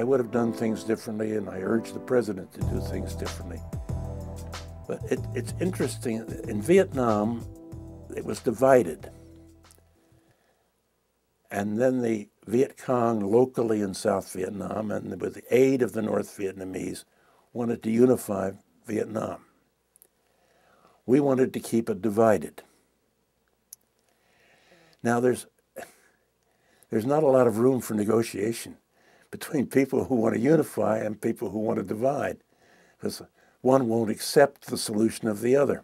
would have done things differently, and I urge the president to do things differently. But it's interesting, in Vietnam, it was divided. And then the Viet Cong locally in South Vietnam, and with the aid of the North Vietnamese, wanted to unify Vietnam. We wanted to keep it divided. Now there's not a lot of room for negotiation between people who want to unify and people who want to divide, because one won't accept the solution of the other.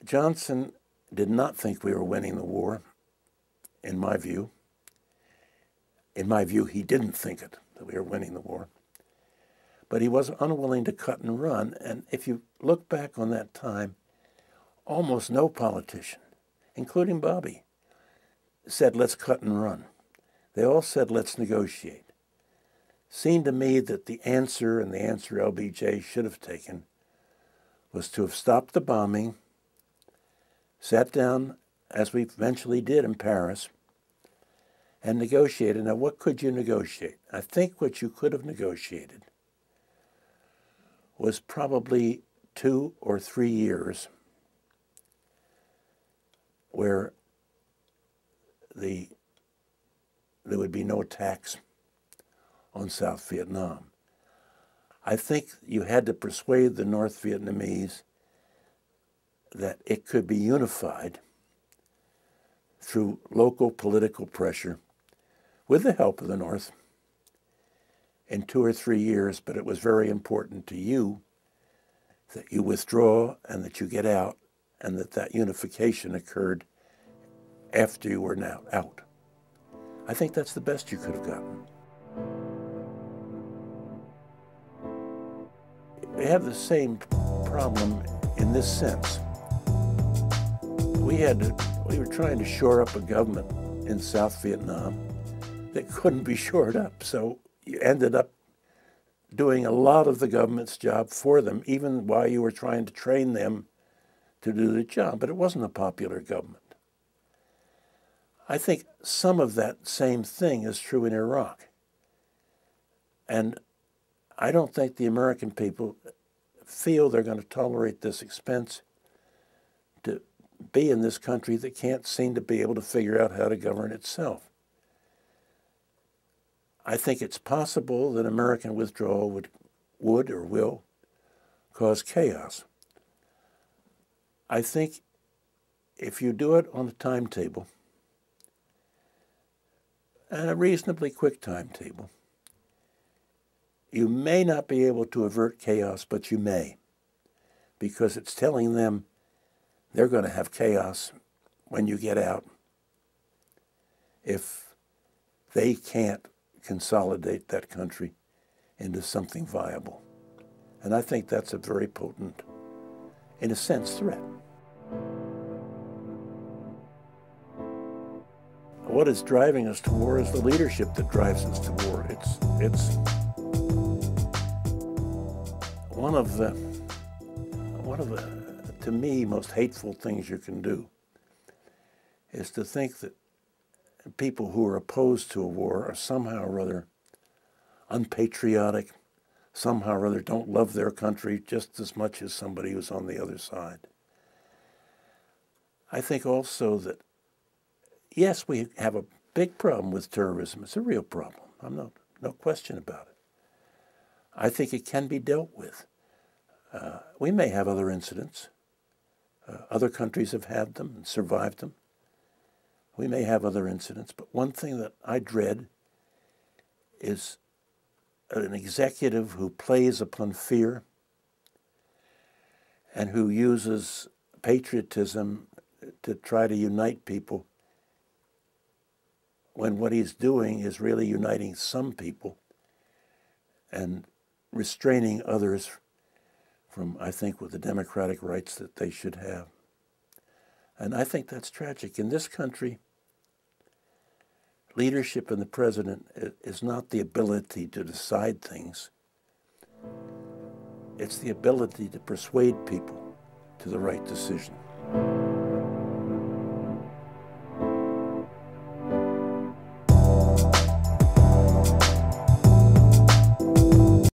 Johnson did not think we were winning the war, in my view. In my view, he didn't think it, that we were winning the war. But he was unwilling to cut and run, and if you look back on that time, almost no politician, including Bobby, said, let's cut and run. They all said, let's negotiate. Seemed to me that the answer, and the answer LBJ should have taken, was to have stopped the bombing, sat down, as we eventually did in Paris, and negotiated. Now, what could you negotiate? I think what you could have negotiated was probably 2 or 3 years where there would be no attacks on South Vietnam. I think you had to persuade the North Vietnamese that it could be unified through local political pressure with the help of the North in 2 or 3 years, but it was very important to you that you withdraw and that you get out, and that unification occurred after you were now out. I think that's the best you could have gotten. We have the same problem in this sense. We were trying to shore up a government in South Vietnam that couldn't be shored up, so you ended up doing a lot of the government's job for them, even while you were trying to train them to do the job, but it wasn't a popular government. I think some of that same thing is true in Iraq. And I don't think the American people feel they're going to tolerate this expense to be in this country that can't seem to be able to figure out how to govern itself. I think it's possible that American withdrawal would or will cause chaos. I think if you do it on a timetable, and a reasonably quick timetable, you may not be able to avert chaos, but you may, because it's telling them they're going to have chaos when you get out if they can't consolidate that country into something viable. And I think that's a very potent, in a sense, threat. What is driving us to war is the leadership that drives us to war. It's one of the, to me, most hateful things you can do is to think that people who are opposed to a war are somehow or other unpatriotic, somehow or other don't love their country just as much as somebody who's on the other side. I think also that, yes, we have a big problem with terrorism. It's a real problem. No question about it. I think it can be dealt with. We may have other incidents. Other countries have had them and survived them. We may have other incidents, but one thing that I dread is an executive who plays upon fear and who uses patriotism to try to unite people when what he's doing is really uniting some people and restraining others from, I think, with the democratic rights that they should have. And I think that's tragic. In this country, leadership in the president is not the ability to decide things. It's the ability to persuade people to the right decision.